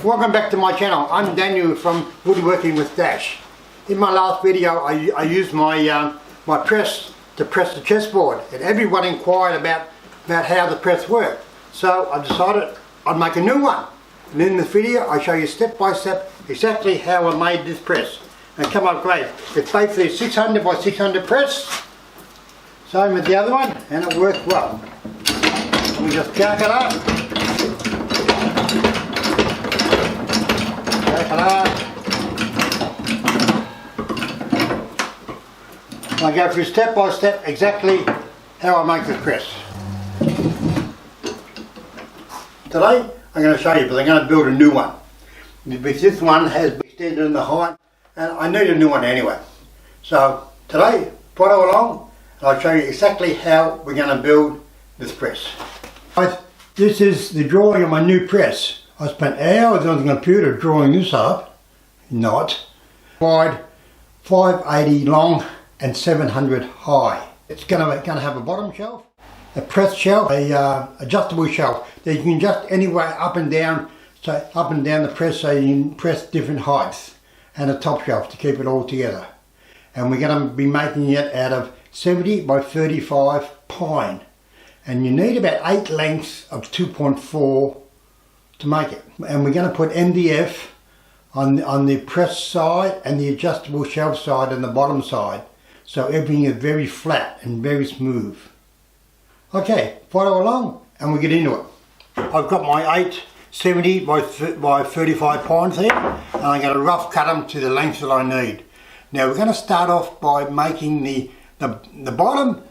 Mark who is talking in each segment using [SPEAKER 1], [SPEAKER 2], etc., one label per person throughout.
[SPEAKER 1] Welcome back to my channel. I'm Daniel from Woodworking with Dash. In my last video I used my my press to press the chessboard, and everyone inquired about how the press worked. So I decided I'd make a new one. And in this video I show you step by step exactly how I made this press. And come up great. It's basically a 600 by 600 press. Same as the other one, and it works well. We just jack it up. I go through step by step exactly how I make this press. Today I'm going to show you, but I'm going to build a new one. Because this one has been extended in the height and I need a new one anyway. So today, follow along and I'll show you exactly how we're going to build this press. This is the drawing of my new press. I spent hours on the computer drawing this up. Not. Wide, 580 long and 700 high. It's going to have a bottom shelf, a press shelf, a adjustable shelf that you can adjust anywhere up and down, so up and down the press so you can press different heights, and a top shelf to keep it all together. And we're going to be making it out of 70 by 35 pine. And you need about 8 lengths of 2.4 to make it. And we're going to put MDF on the press side and the adjustable shelf side and the bottom side, so everything is very flat and very smooth. Okay, follow along and we get into it. I've got my 8 70 by 35 pines here, and I'm going to rough cut them to the length that I need. Now we're going to start off by making the bottom,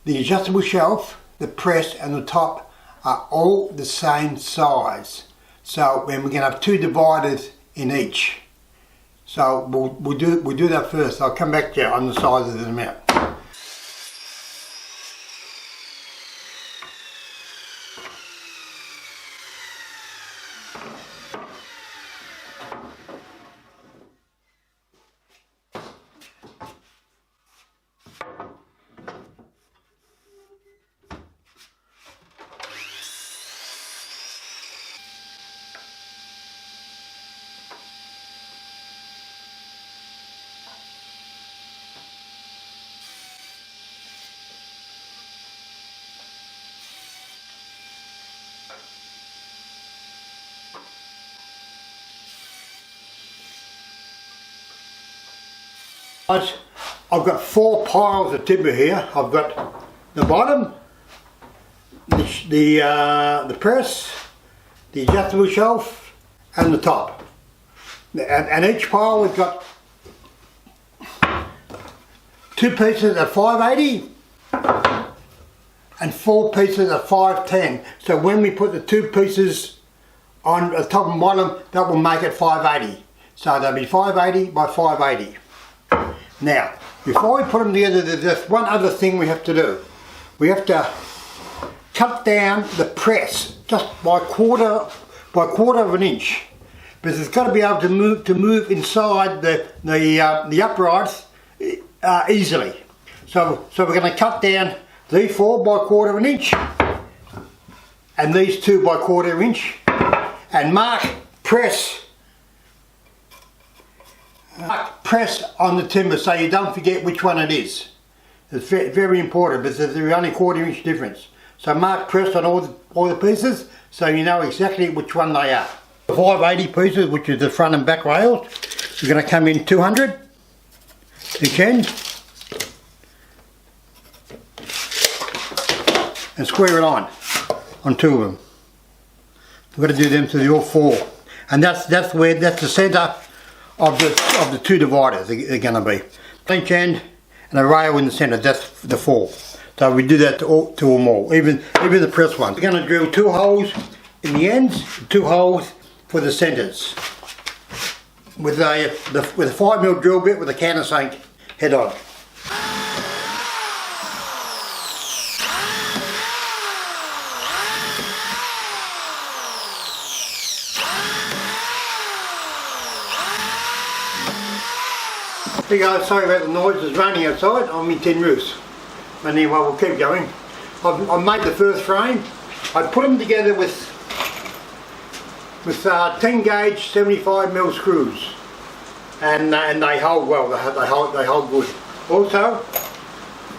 [SPEAKER 1] the adjustable shelf, the press and the top are all the same size. So then we're going to have 2 dividers in each. So we'll do that first. I'll come back to you on the sizes in a minute. I've got 4 piles of timber here. I've got the bottom, the press, the adjustable shelf and the top. And each pile we've got 2 pieces at 580 and 4 pieces at 510. So when we put the 2 pieces on the top and bottom, that will make it 580. So they'll be 580 by 580. Now, before we put them together, there's just one other thing we have to do. We have to cut down the press just by quarter of an inch, because it's got to be able to move inside the uprights easily. So we're going to cut down these 4 by quarter of an inch, and these 2 by quarter of an inch, and mark press on the timber so you don't forget which one it is. It's very important because there's only quarter-inch difference. So mark press on all the pieces so you know exactly which one they are. The 580 pieces, which is the front and back rails, you're going to come in 200 each end and square it on 2 of them. We've got to do them to all 4, and that's the centre of the 2 dividers are going to be. Each end and a rail in the centre, that's the 4. So we do that to them all, even the press ones. We're going to drill 2 holes in the ends, 2 holes for the centres, with a 5mm drill bit with a countersink head on. Sorry about the noise, it's raining outside. I'm in tin roofs. Anyway, we'll keep going. I've made the first frame. I put them together with with 10 gauge 75mm screws, and they hold well. They hold good. Also,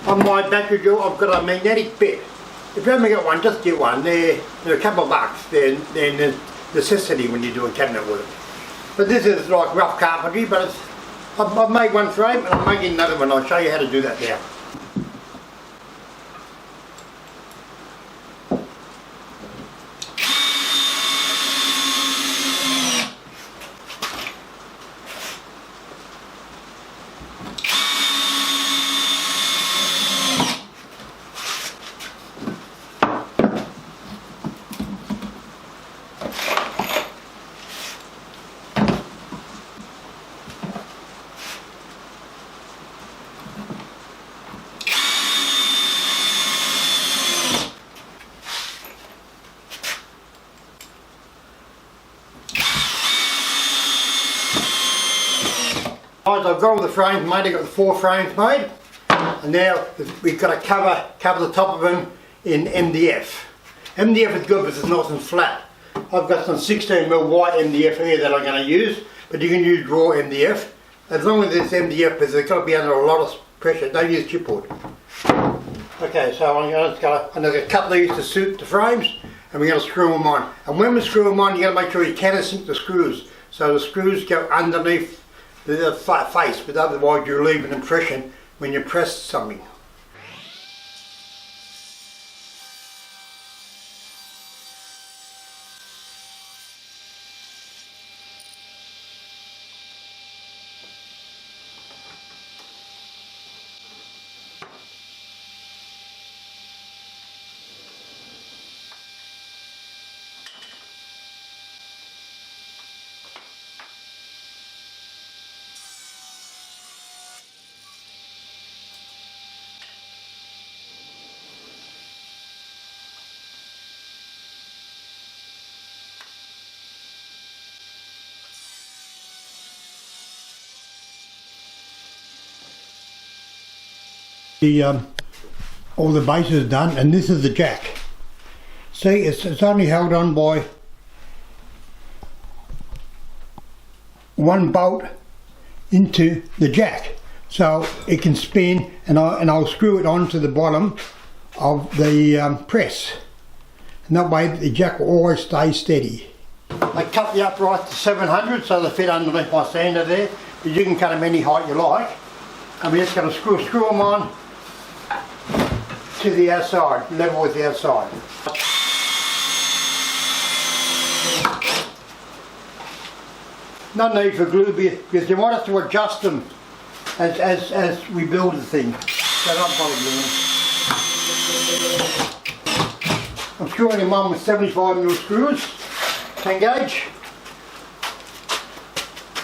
[SPEAKER 1] on my battery drill, I've got a magnetic bit. If you haven't got one, just get one. They're a couple of bucks. They're a necessity when you're doing cabinet work. But this is like rough carpentry, but I've made one frame and I'm making another one. I'll show you how to do that now. I've got all the frames made. I've got the 4 frames made, and now we've got to cover the top of them in MDF. MDF is good because it's nice and flat. I've got some 16mm white MDF here that I'm going to use, but you can use raw MDF. As long as it's MDF, because it's got to be under a lot of pressure. Don't use chipboard. Okay, so I'm going to cut these to suit the frames, and we're going to screw them on. And when we screw them on, you've got to make sure you countersink the screws, so the screws go underneath the face, but otherwise you leave an impression when you press something. All the base is done, and this is the jack. See, it's only held on by one bolt into the jack, so it can spin, and I'll screw it onto the bottom of the press, and that way the jack will always stay steady. I cut the uprights to 700 so they fit underneath my sander there, but you can cut them any height you like, and we're just going to screw them on to the outside, level with the outside. No need for glue because you might have to adjust them as we build the thing. So don't bother gluing. I'm screwing them on with 75mm screws, 10 gauge.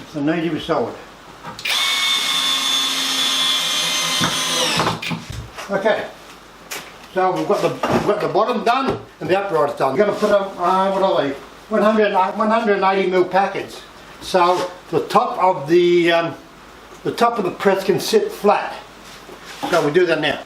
[SPEAKER 1] It's the need to be solid. Okay. So we've got the bottom done and the uprights done. We've got to put them, what are they? 180mm packets. So the top of the press can sit flat. So we do that now.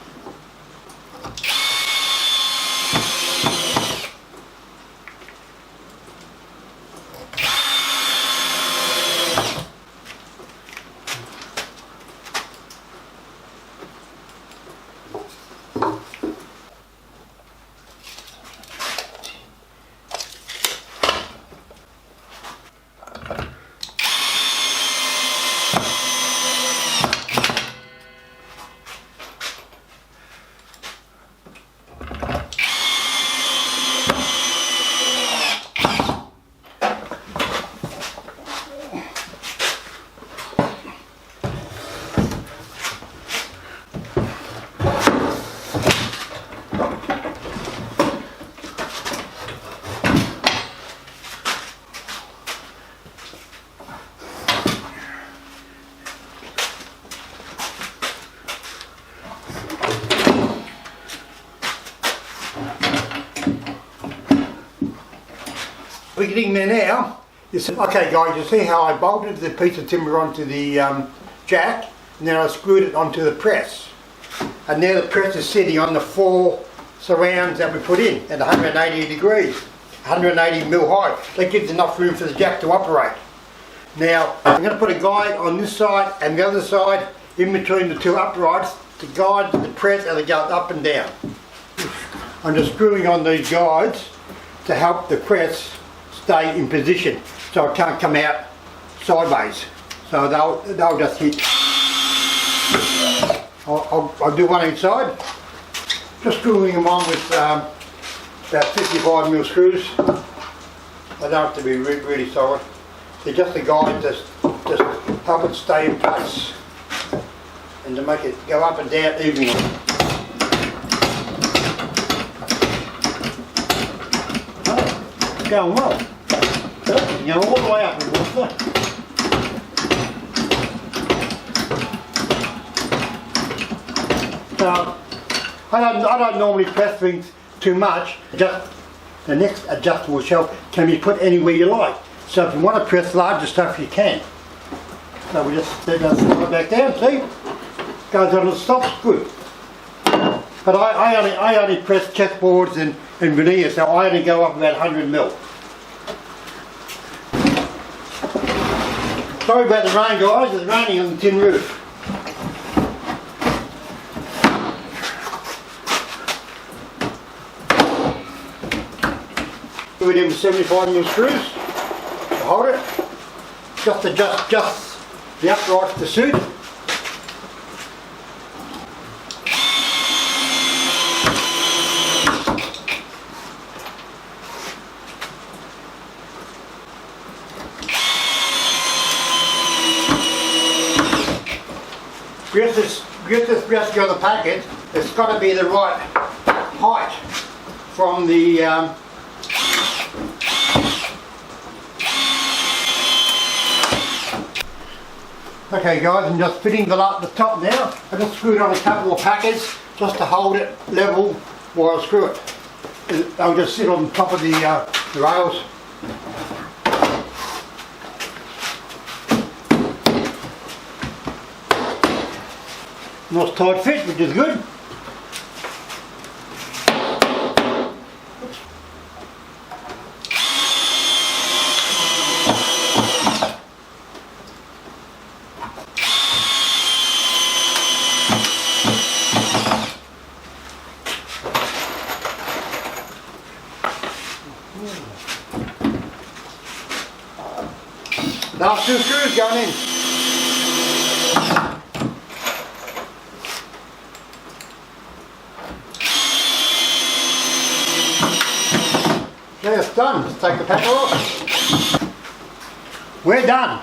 [SPEAKER 1] We're getting there now. Okay guys, you see how I bolted the piece of timber onto the jack, and then I screwed it onto the press. And now the press is sitting on the 4 surrounds that we put in at 180 degrees. 180 mil high. That gives enough room for the jack to operate. Now I'm going to put a guide on this side and the other side in between the two uprights to guide the press as it goes up and down. I'm just screwing on these guides to help the press stay in position so it can't come out sideways. So they'll just hit. I'll do one inside. Just screwing them on with about 55 mil screws. They don't have to be really solid. They're just a guide to just help it stay in place and to make it go up and down evenly. It's going well. It's going all the way up. So I don't normally press things too much. Just the next adjustable shelf can be put anywhere you like. So if you want to press larger stuff, you can. So we just set that slide back down, see? Goes on and stops, good. But I only press chessboards and veneer, so I only go up about 100 mil. Sorry about the rain, guys, it's raining on the tin roof. Do it in with 75 mil screws. Hold it, just adjust the uprights to suit. Get this rest on the packet. It's got to be the right height from the Okay guys, I'm just fitting the top now. I just screwed on a couple of packets just to hold it level while I screw it. I'll just sit on top of the rails. Nice tight fit, which is good. Last two screws going in. Okay, it's done. Let's take the packer off. We're done.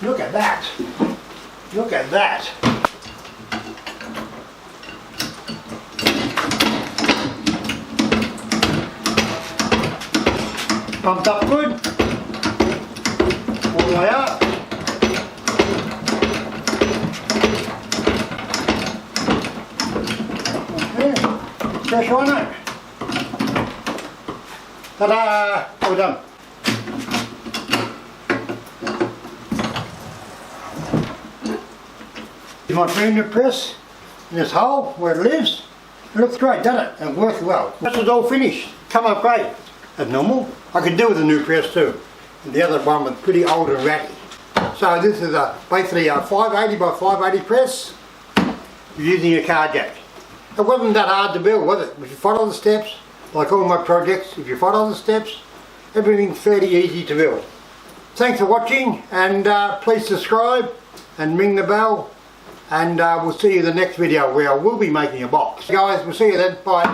[SPEAKER 1] Look at that. Look at that. Pumped up good. All the way up. Okay, pressure on it. Ta-da! All done. You might bring the press in this hole where it lives. It looks great, doesn't it? And works well. This is all finished. Come up great. As normal. I could do with a new press too. And the other one was pretty old and ratty. So this is basically a 580 by 580 press using a car jack. It wasn't that hard to build, was it? If you follow the steps, like all my projects, if you follow the steps, everything's fairly easy to build. Thanks for watching, and please subscribe and ring the bell, and we'll see you in the next video where I will be making a box. Guys, we'll see you then. Bye.